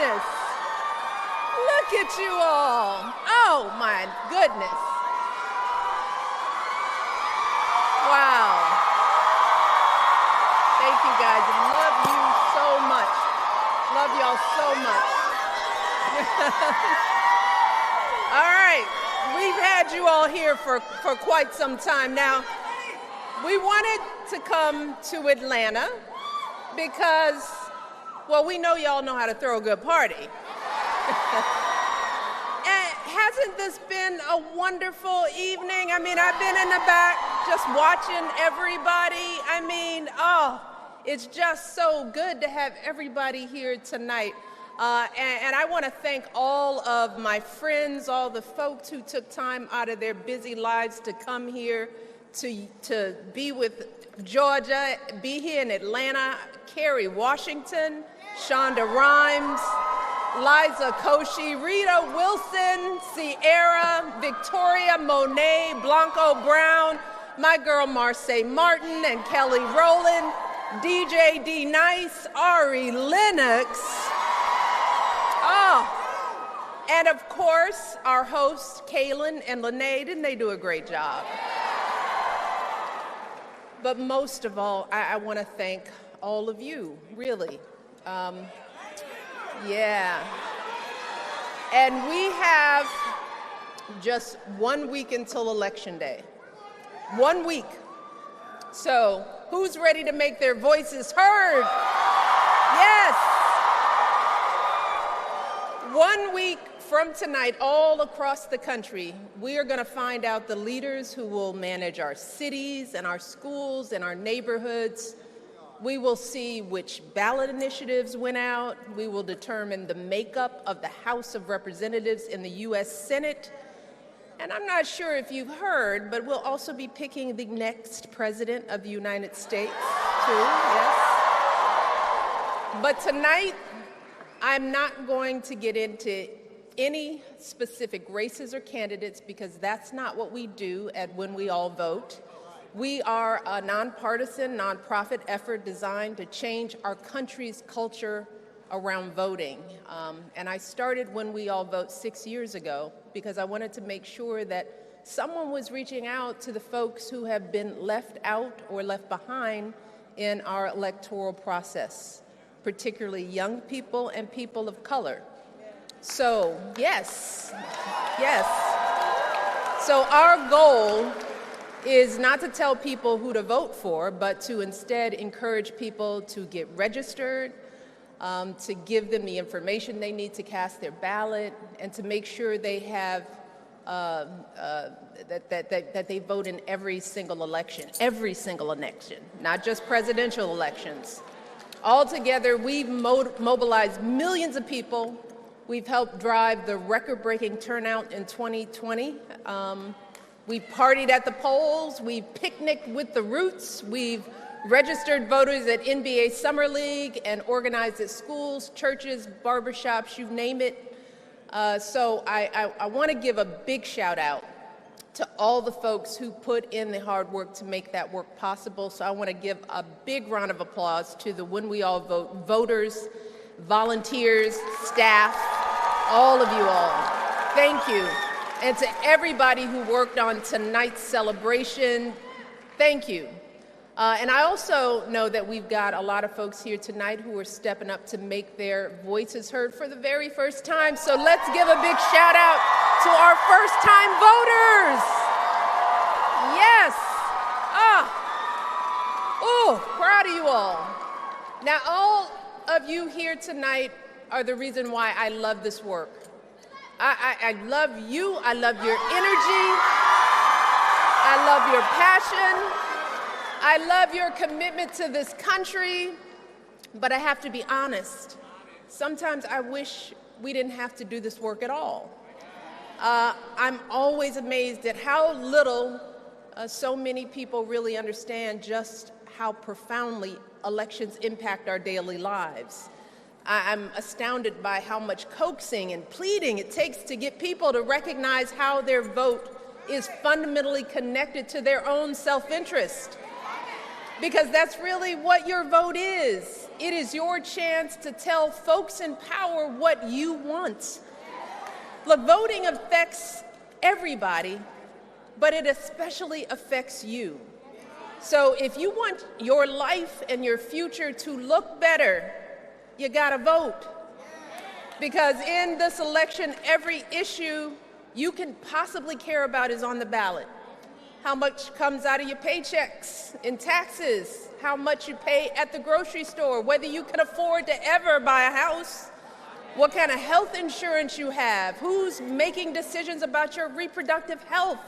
goodness. Look at you all. Oh, my goodness. Wow. Thank you, guys. Love you so much. Love y'all so much. All right. We've had you all here for quite some time now. We wanted to come to Atlanta because, well, we know y'all know how to throw a good party. And hasn't this been a wonderful evening? I mean, I've been in the back just watching everybody. I mean, oh, it's just so good to have everybody here tonight. And I want to thank all of my friends, all the folks who took time out of their busy lives to come here to be with Georgia, be here in Atlanta. Kerry Washington, Shonda Rhimes, Liza Koshy, Rita Wilson, Sierra, Victoria Monet, Blanco Brown, my girl Marseille Martin and Kelly Rowland, DJ D Nice, Ari Lennox. Oh, and of course, our hosts, Kaylin and Lene. Didn't they do a great job? But most of all, I want to thank all of you, really. Yeah. And we have just 1 week until Election Day. 1 week. So who's ready to make their voices heard? Yes. 1 week from tonight, all across the country, we are going to find out the leaders who will manage our cities and our schools and our neighborhoods. We will see which ballot initiatives went out. We will determine the makeup of the House of Representatives in the U.S. Senate. And I'm not sure if you've heard, but we'll also be picking the next president of the United States, too, yes. But tonight, I'm not going to get into any specific races or candidates because that's not what we do at When We All Vote. We are a nonpartisan, nonprofit effort designed to change our country's culture around voting. And I started When We All Vote 6 years ago because I wanted to make sure that someone was reaching out to the folks who have been left out or left behind in our electoral process, particularly young people and people of color. So, yes. So our goal is not to tell people who to vote for, but to instead encourage people to get registered, to give them the information they need to cast their ballot, and to make sure they have that they vote in every single election, not just presidential elections. Altogether, we've mobilized millions of people. We've helped drive the record-breaking turnout in 2020. We partied at the polls, we picnicked with the Roots, we've registered voters at NBA Summer League and organized at schools, churches, barbershops, you name it. So I want to give a big shout out to all the folks who put in the hard work to make that work possible. So I want to give a big round of applause to the When We All Vote voters, volunteers, staff, all of you all. Thank you. And to everybody who worked on tonight's celebration, thank you. And I also know that we've got a lot of folks here tonight who are stepping up to make their voices heard for the very first time. So let's give a big shout out to our first-time voters. Yes. Proud of you all. Now, all of you here tonight are the reason why I love this work. I love you. I love your energy. I love your passion. I love your commitment to this country. But I have to be honest. Sometimes I wish we didn't have to do this work at all. I'm always amazed at how little so many people really understand just how profoundly elections impact our daily lives. I'm astounded by how much coaxing and pleading it takes to get people to recognize how their vote is fundamentally connected to their own self-interest. Because that's really what your vote is. It is your chance to tell folks in power what you want. Look, voting affects everybody, but it especially affects you. So if you want your life and your future to look better, you gotta vote. Because in this election, every issue you can possibly care about is on the ballot. How much comes out of your paychecks in taxes, how much you pay at the grocery store, whether you can afford to ever buy a house, what kind of health insurance you have, who's making decisions about your reproductive health,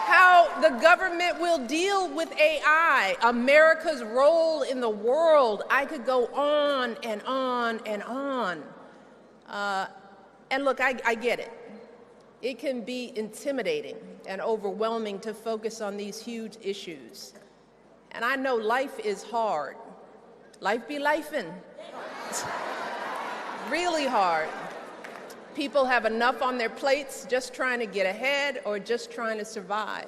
how the government will deal with AI, America's role in the world. I could go on and on and on. And look, I get it. It can be intimidating and overwhelming to focus on these huge issues. And I know life is hard. Life be lifing. Really hard. People have enough on their plates just trying to get ahead or just trying to survive.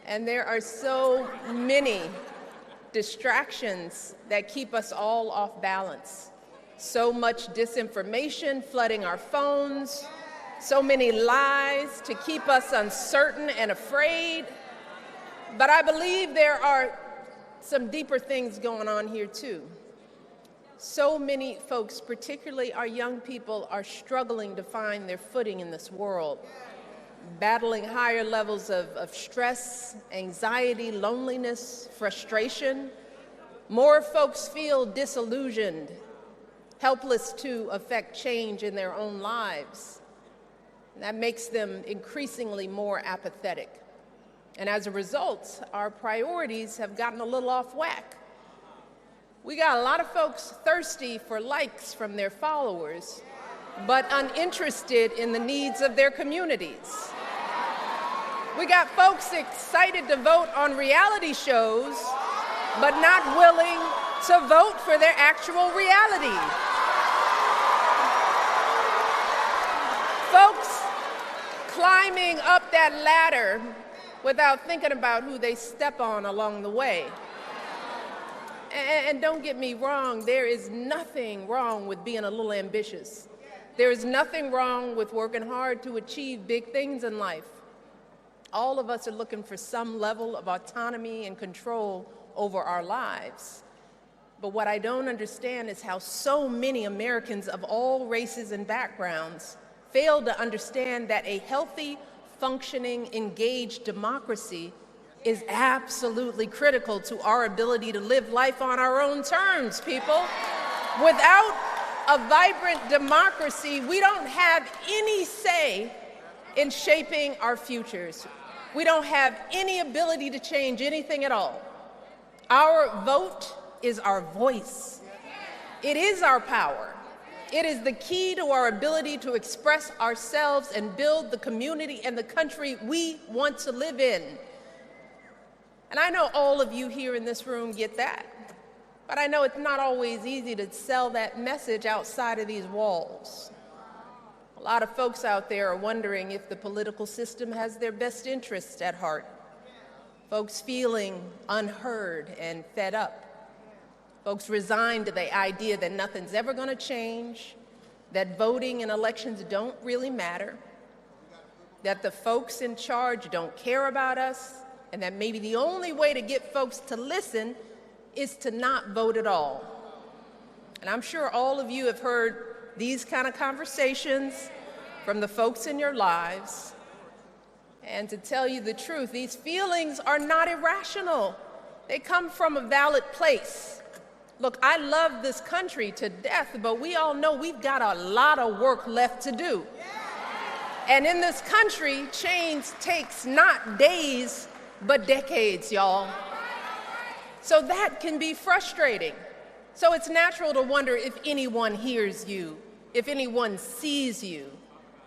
And there are so many distractions that keep us all off balance. So much disinformation flooding our phones, so many lies to keep us uncertain and afraid. But I believe there are some deeper things going on here too. So many folks, particularly our young people, are struggling to find their footing in this world, battling higher levels of stress, anxiety, loneliness, frustration. More folks feel disillusioned, helpless to affect change in their own lives. That makes them increasingly more apathetic. And as a result, our priorities have gotten a little off whack. We got a lot of folks thirsty for likes from their followers, but uninterested in the needs of their communities. We got folks excited to vote on reality shows, but not willing to vote for their actual reality. Folks climbing up that ladder without thinking about who they step on along the way. And don't get me wrong, there is nothing wrong with being a little ambitious. There is nothing wrong with working hard to achieve big things in life. All of us are looking for some level of autonomy and control over our lives. But what I don't understand is how so many Americans of all races and backgrounds fail to understand that a healthy, functioning, engaged democracy is absolutely critical to our ability to live life on our own terms, people. Without a vibrant democracy, we don't have any say in shaping our futures. We don't have any ability to change anything at all. Our vote is our voice. It is our power. It is the key to our ability to express ourselves and build the community and the country we want to live in. And I know all of you here in this room get that, but I know it's not always easy to sell that message outside of these walls. A lot of folks out there are wondering if the political system has their best interests at heart. Folks feeling unheard and fed up. Folks resigned to the idea that nothing's ever going to change, that voting and elections don't really matter, that the folks in charge don't care about us, and that maybe the only way to get folks to listen is to not vote at all. And I'm sure all of you have heard these kind of conversations from the folks in your lives. And to tell you the truth, these feelings are not irrational. They come from a valid place. Look, I love this country to death, but we all know we've got a lot of work left to do. And in this country, change takes not days, but decades, y'all. So that can be frustrating. So it's natural to wonder if anyone hears you, if anyone sees you.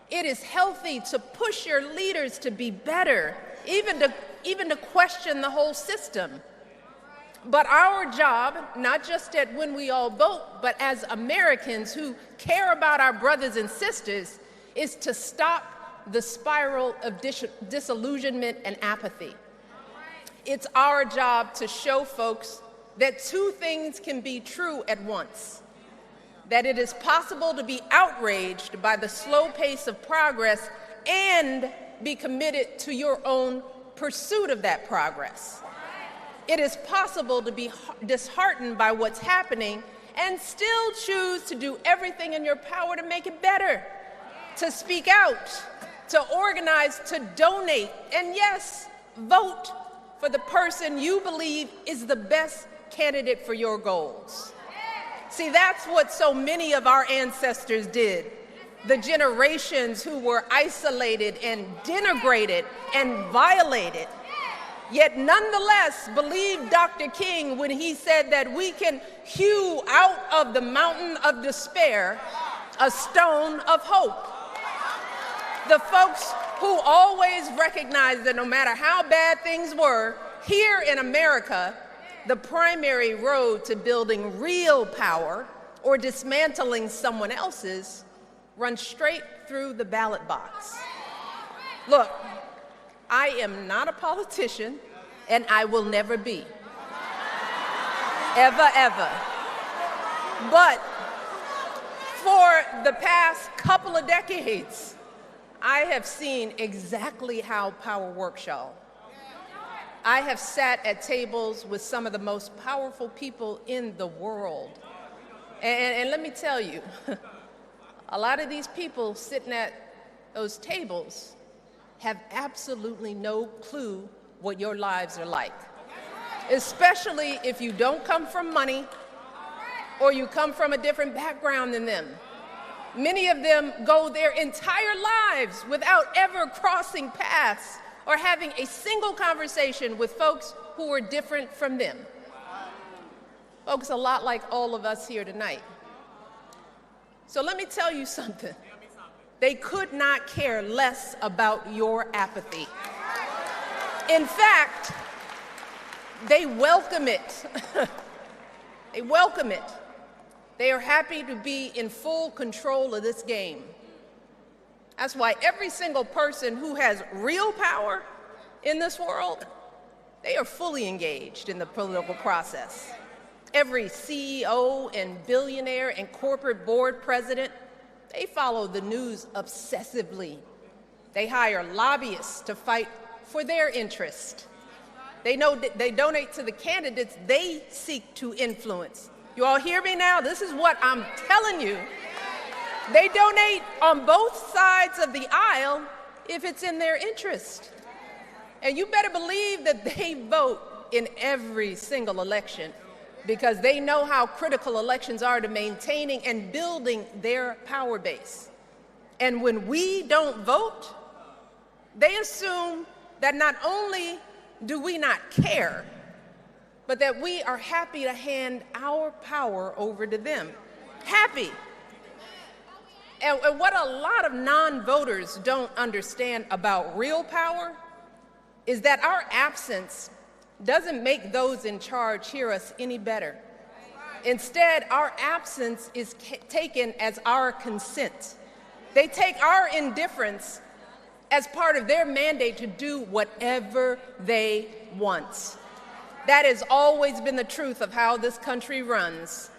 It is healthy to push your leaders to be better, even to question the whole system. But our job, not just at when we all vote, but as Americans who care about our brothers and sisters, is to stop the spiral of disillusionment and apathy. It's our job to show folks that two things can be true at once: that it is possible to be outraged by the slow pace of progress and be committed to your own pursuit of that progress. It is possible to be disheartened by what's happening and still choose to do everything in your power to make it better, to speak out, to organize, to donate, and yes, vote for the person you believe is the best candidate for your goals. See, that's what so many of our ancestors did. The generations who were isolated and denigrated and violated, yet nonetheless believed Dr. King when he said that we can hew out of the mountain of despair a stone of hope. The folks who always recognized that no matter how bad things were, here in America, the primary road to building real power or dismantling someone else's runs straight through the ballot box. Look, I am not a politician, and I will never be. Ever, ever. But for the past couple of decades, I have seen exactly how power works, y'all. I have sat at tables with some of the most powerful people in the world. And let me tell you, a lot of these people sitting at those tables have absolutely no clue what your lives are like, especially if you don't come from money or you come from a different background than them. Many of them go their entire lives without ever crossing paths or having a single conversation with folks who are different from them. Folks, a lot like all of us here tonight. So let me tell you something. They could not care less about your apathy. In fact, they welcome it. They welcome it. They are happy to be in full control of this game. That's why every single person who has real power in this world, they are fully engaged in the political process. Every CEO and billionaire and corporate board president, they follow the news obsessively. They hire lobbyists to fight for their interest. They donate to the candidates they seek to influence. You all hear me now? This is what I'm telling you. They donate on both sides of the aisle if it's in their interest. And you better believe that they vote in every single election because they know how critical elections are to maintaining and building their power base. And when we don't vote, they assume that not only do we not care, but that we are happy to hand our power over to them. Happy. And what a lot of non-voters don't understand about real power is that our absence doesn't make those in charge hear us any better. Instead, our absence is taken as our consent. They take our indifference as part of their mandate to do whatever they want. That has always been the truth of how this country runs.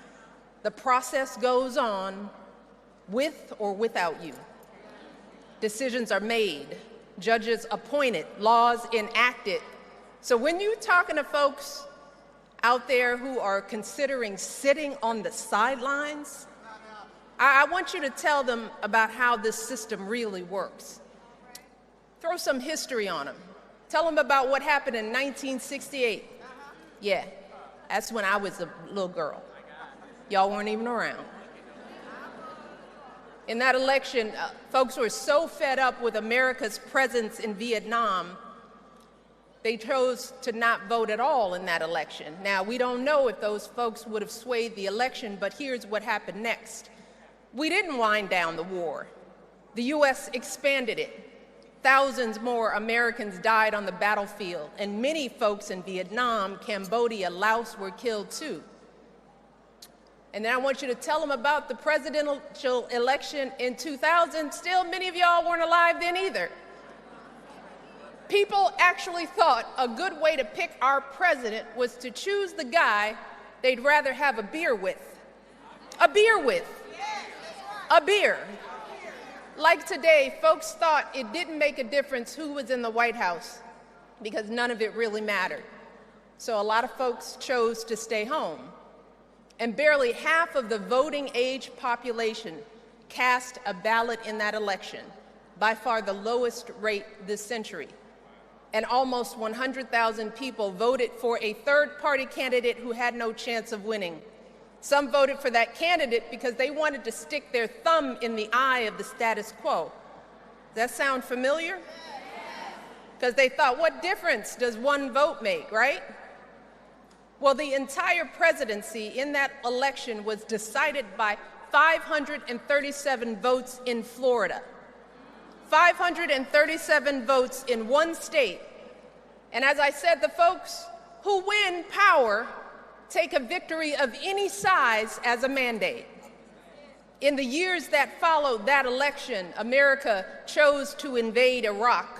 The process goes on with or without you. Decisions are made, judges appointed, laws enacted. So when you're talking to folks out there who are considering sitting on the sidelines, I want you to tell them about how this system really works. Throw some history on them. Tell them about what happened in 1968. Yeah, that's when I was a little girl. Y'all weren't even around. In that election, folks were so fed up with America's presence in Vietnam, they chose to not vote at all in that election. Now, we don't know if those folks would have swayed the election, but here's what happened next. We didn't wind down the war. The U.S. expanded it. Thousands more Americans died on the battlefield, and many folks in Vietnam, Cambodia, Laos were killed too. And then I want you to tell them about the presidential election in 2000. Still, many of y'all weren't alive then either. People actually thought a good way to pick our president was to choose the guy they'd rather have a beer with. A beer with. A beer. Like today, folks thought it didn't make a difference who was in the White House because none of it really mattered. So a lot of folks chose to stay home. And barely half of the voting age population cast a ballot in that election, by far the lowest rate this century. And almost 100,000 people voted for a third-party candidate who had no chance of winning. Some voted for that candidate because they wanted to stick their thumb in the eye of the status quo. Does that sound familiar? Because they thought, what difference does one vote make, right? Well, the entire presidency in that election was decided by 537 votes in Florida. 537 votes in one state. And as I said, the folks who win power take a victory of any size as a mandate. In the years that followed that election, America chose to invade Iraq,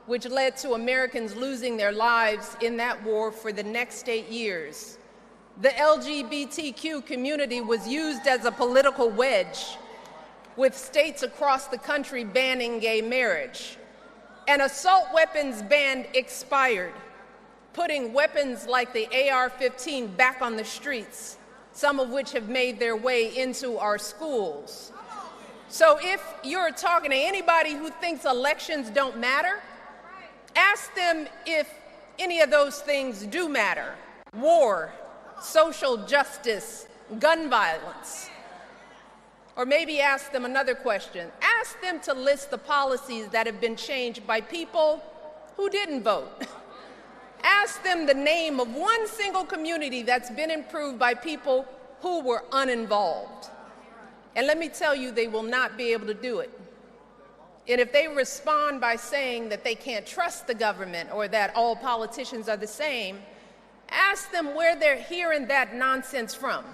which led to Americans losing their lives in that war for the next 8 years. The LGBTQ community was used as a political wedge, with states across the country banning gay marriage. An assault weapons ban expired, putting weapons like the AR-15 back on the streets, some of which have made their way into our schools. So if you're talking to anybody who thinks elections don't matter, ask them if any of those things do matter: war, social justice, gun violence. Or maybe ask them another question. Ask them to list the policies that have been changed by people who didn't vote. Ask them the name of one single community that's been improved by people who were uninvolved. And let me tell you, they will not be able to do it. And if they respond by saying that they can't trust the government or that all politicians are the same, ask them where they're hearing that nonsense from.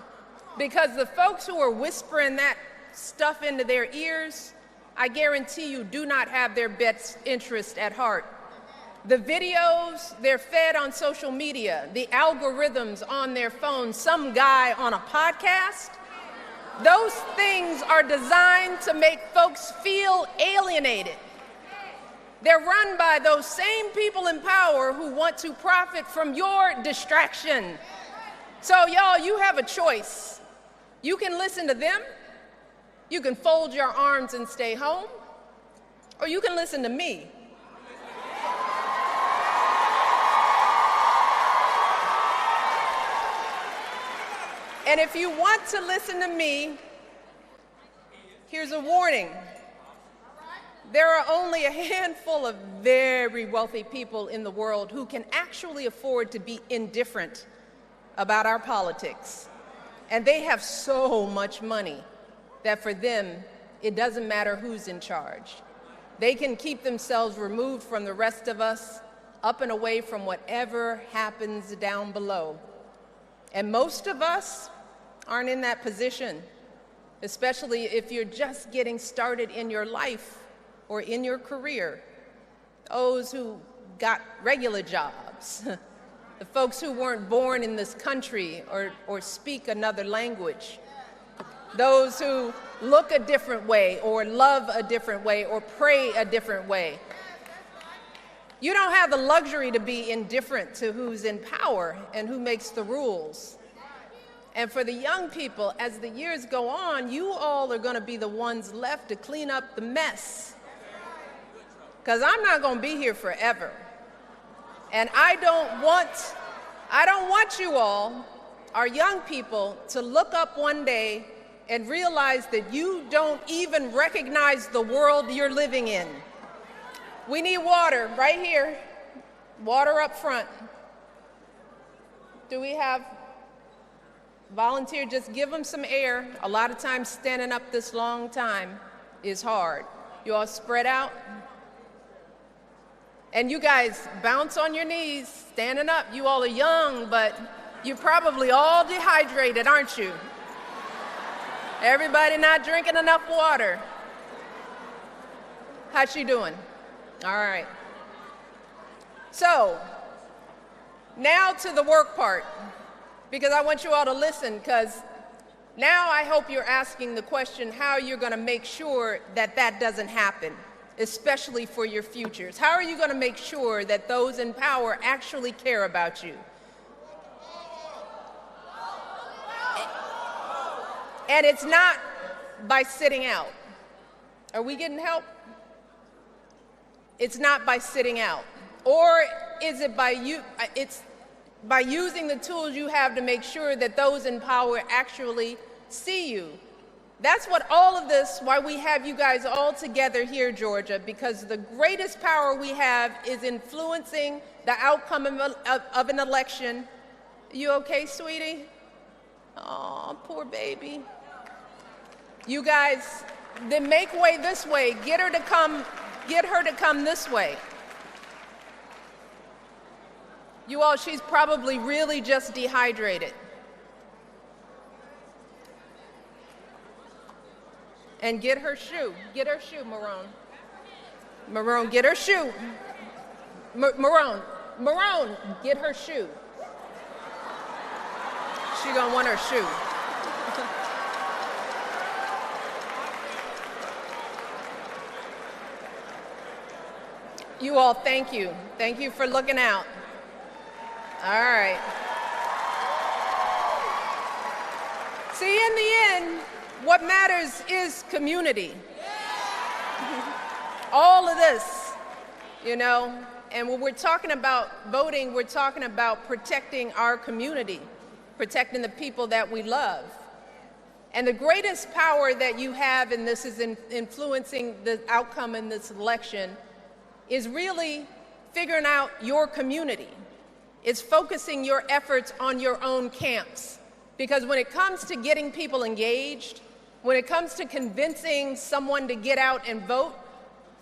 Because the folks who are whispering that stuff into their ears, I guarantee you, do not have their best interest at heart. The videos they're fed on social media, the algorithms on their phones, some guy on a podcast, those things are designed to make folks feel alienated. They're run by those same people in power who want to profit from your distraction. So y'all, you have a choice. You can listen to them, you can fold your arms and stay home, or you can listen to me. And if you want to listen to me, here's a warning. There are only a handful of very wealthy people in the world who can actually afford to be indifferent about our politics. And they have so much money that for them, it doesn't matter who's in charge. They can keep themselves removed from the rest of us, up and away from whatever happens down below. And most of us aren't in that position, especially if you're just getting started in your life or in your career. Those who got regular jobs, the folks who weren't born in this country or speak another language, those who look a different way or love a different way or pray a different way. You don't have the luxury to be indifferent to who's in power and who makes the rules. And for the young people, as the years go on, you all are going to be the ones left to clean up the mess. Because I'm not going to be here forever. And I don't want you all, our young people, to look up one day and realize that you don't even recognize the world you're living in. We need water right here, water up front. Do we have volunteer? Just give them some air. A lot of times standing up this long time is hard. You all spread out. And you guys bounce on your knees, standing up. You all are young, but you're probably all dehydrated, aren't you? Everybody not drinking enough water. How's she doing? All right. So, now to the work part, because I want you all to listen, because now I hope you're asking the question how you're going to make sure that that doesn't happen, especially for your futures. How are you going to make sure that those in power actually care about you? And it's not by sitting out. Are we getting help? It's not by sitting out. Or is it by it's by using the tools you have to make sure that those in power actually see you. That's what all of this, why we have you guys all together here, Georgia, because the greatest power we have is influencing the outcome of an election. You okay, sweetie? Oh, poor baby. You guys, then make way this way. Get her to come this way. You all, she's probably really just dehydrated. And get her shoe. Get her shoe, Marone. Marone, get her shoe. Marone, get her shoe. She gonna want her shoe. You all, thank you. Thank you for looking out. All right. See, in the end, what matters is community. All of this, you know, and when we're talking about voting, we're talking about protecting our community, protecting the people that we love. And the greatest power that you have in this is in influencing the outcome in this election is really figuring out your community. It's focusing your efforts on your own camps. Because when it comes to getting people engaged, when it comes to convincing someone to get out and vote,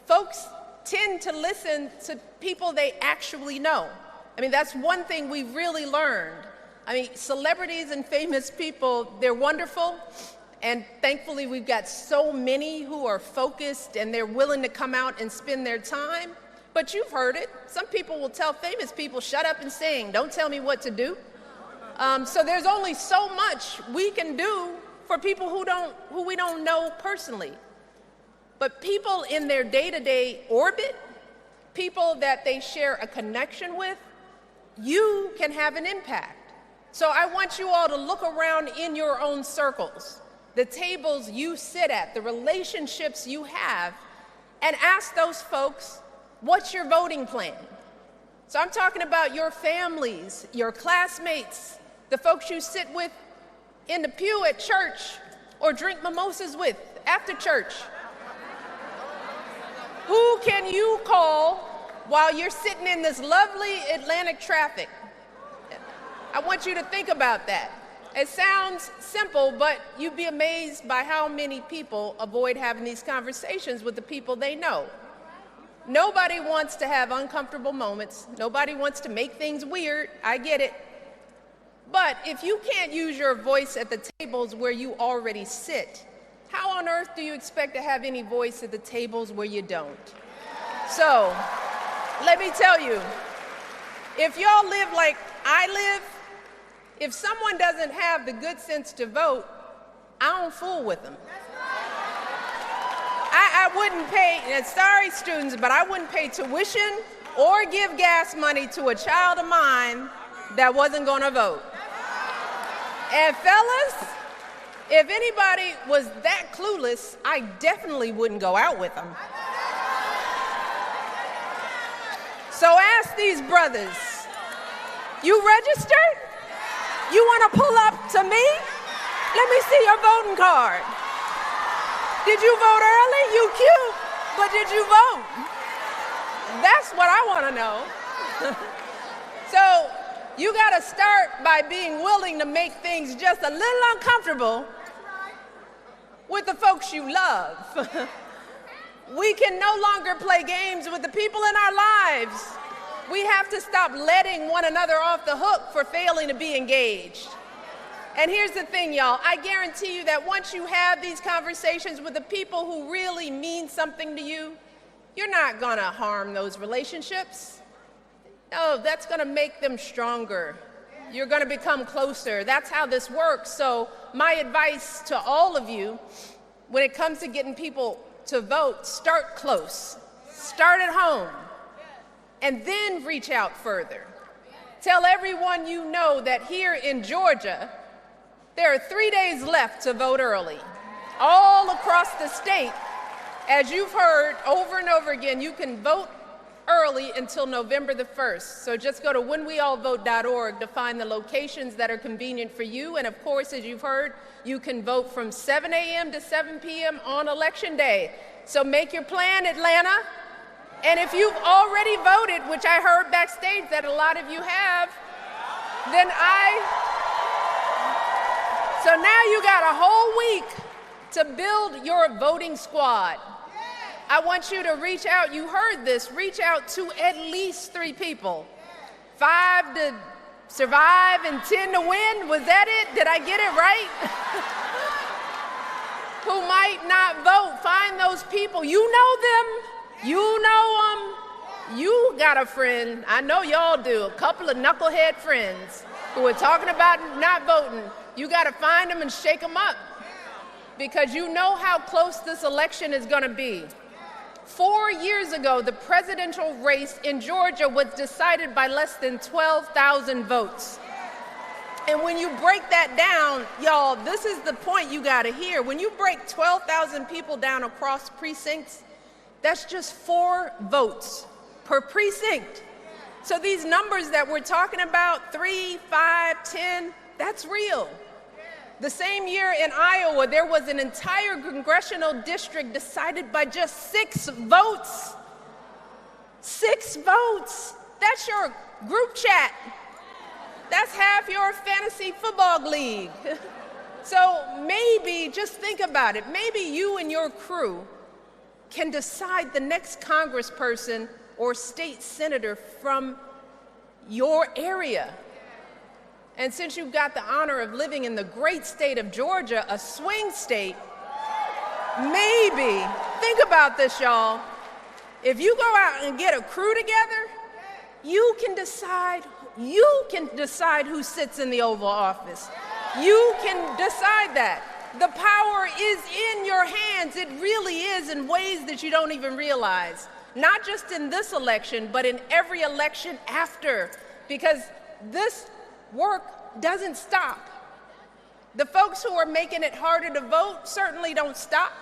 folks tend to listen to people they actually know. I mean, that's one thing we've really learned. I mean, celebrities and famous people, they're wonderful. And thankfully, we've got so many who are focused and they're willing to come out and spend their time. But you've heard it. Some people will tell famous people, shut up and sing. Don't tell me what to do. So there's only so much we can do for people who we don't know personally. But people in their day-to-day orbit, people that they share a connection with, you can have an impact. So I want you all to look around in your own circles, the tables you sit at, the relationships you have, and ask those folks, what's your voting plan? So I'm talking about your families, your classmates, the folks you sit with in the pew at church or drink mimosas with after church. Who can you call while you're sitting in this lovely Atlantic traffic? I want you to think about that. It sounds simple, but you'd be amazed by how many people avoid having these conversations with the people they know. Nobody wants to have uncomfortable moments. Nobody wants to make things weird. I get it. But if you can't use your voice at the tables where you already sit, how on earth do you expect to have any voice at the tables where you don't? So, let me tell you, if y'all live like I live, if someone doesn't have the good sense to vote, I don't fool with them. I wouldn't pay, and sorry students, but I wouldn't pay tuition or give gas money to a child of mine that wasn't gonna vote. And fellas, if anybody was that clueless, I definitely wouldn't go out with them. So ask these brothers, you registered? You wanna pull up to me? Let me see your voting card. Did you vote early? You cute, but did you vote? That's what I want to know. So you got to start by being willing to make things just a little uncomfortable with the folks you love. We can no longer play games with the people in our lives. We have to stop letting one another off the hook for failing to be engaged. And here's the thing, y'all. I guarantee you that once you have these conversations with the people who really mean something to you, you're not going to harm those relationships. Oh, that's going to make them stronger. You're going to become closer. That's how this works. So my advice to all of you, when it comes to getting people to vote, start close. Start at home, and then reach out further. Tell everyone you know that here in Georgia, there are 3 days left to vote early. All across the state, as you've heard over and over again, you can vote early until November the 1st. So just go to whenweallvote.org to find the locations that are convenient for you. And of course, as you've heard, you can vote from 7 a.m. to 7 p.m. on Election Day. So make your plan, Atlanta. And if you've already voted, which I heard backstage that a lot of you have, then so now you got a whole week to build your voting squad. I want you to reach out. You heard this. Reach out to at least 3 people. 5 to survive and 10 to win. Was that it? Did I get it right? Who might not vote. Find those people. You know them. You know them. You got a friend. I know y'all do. A couple of knucklehead friends who are talking about not voting. You got to find them and shake them up, because you know how close this election is going to be. 4 years ago, the presidential race in Georgia was decided by less than 12,000 votes. And when you break that down, y'all, this is the point you got to hear. When you break 12,000 people down across precincts, that's just 4 votes per precinct. So these numbers that we're talking about, 3, 5, 10, that's real. The same year in Iowa, there was an entire congressional district decided by just 6 votes. 6 votes. That's your group chat. That's half your fantasy football league. So maybe, just think about it, maybe you and your crew can decide the next congressperson or state senator from your area. And since you've got the honor of living in the great state of Georgia, a swing state, maybe, think about this, y'all. If you go out and get a crew together, you can decide who sits in the Oval Office. You can decide that. The power is in your hands. It really is, in ways that you don't even realize. Not just in this election, but in every election after, because this work doesn't stop. The folks who are making it harder to vote certainly don't stop.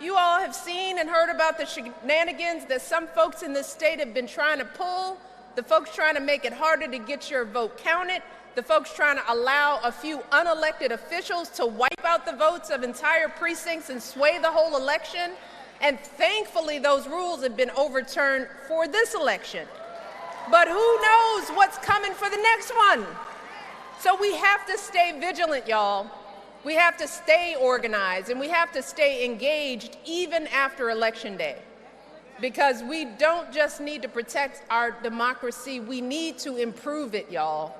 You all have seen and heard about the shenanigans that some folks in this state have been trying to pull, the folks trying to make it harder to get your vote counted, the folks trying to allow a few unelected officials to wipe out the votes of entire precincts and sway the whole election. And thankfully, those rules have been overturned for this election. But who knows what's coming for the next one? So we have to stay vigilant, y'all. We have to stay organized, and we have to stay engaged even after Election Day. Because we don't just need to protect our democracy, we need to improve it, y'all.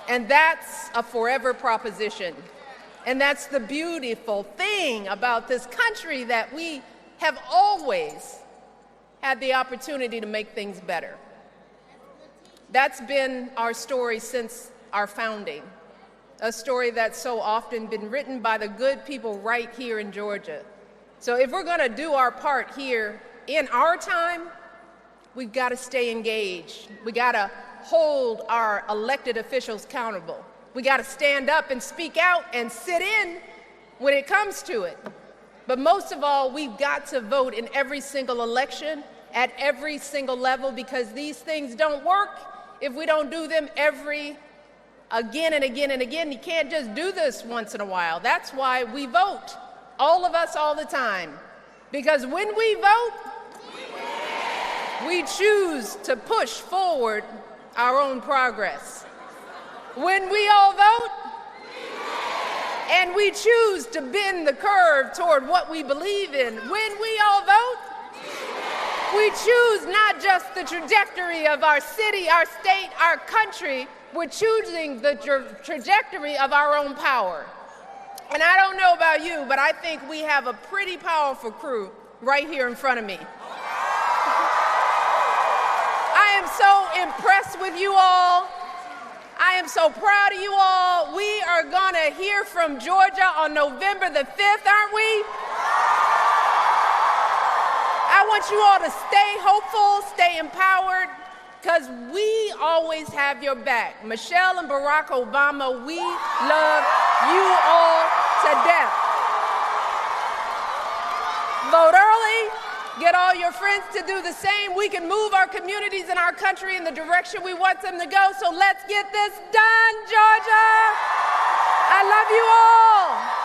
And that's a forever proposition. And that's the beautiful thing about this country, that we have always had the opportunity to make things better. That's been our story since our founding, a story that's so often been written by the good people right here in Georgia. So if we're going to do our part here in our time, we've got to stay engaged. We got to hold our elected officials accountable. We got to stand up and speak out and sit in when it comes to it. But most of all, we've got to vote in every single election at every single level, because these things don't work if we don't do them again and again and again. You can't just do this once in a while. That's why we vote, all of us, all the time. Because when we vote, we choose to push forward our own progress. When we all vote, and we choose to bend the curve toward what we believe in. When we all vote, we choose not just the trajectory of our city, our state, our country, we're choosing the trajectory of our own power. And I don't know about you, but I think we have a pretty powerful crew right here in front of me. I I am so impressed with you all. I am so proud of you all. We are going to hear from Georgia on November the 5th, aren't we? I want you all to stay hopeful, stay empowered, because we always have your back. Michelle and Barack Obama, we love you all to death. Vote early. Get all your friends to do the same. We can move our communities and our country in the direction we want them to go. So let's get this done, Georgia. I love you all.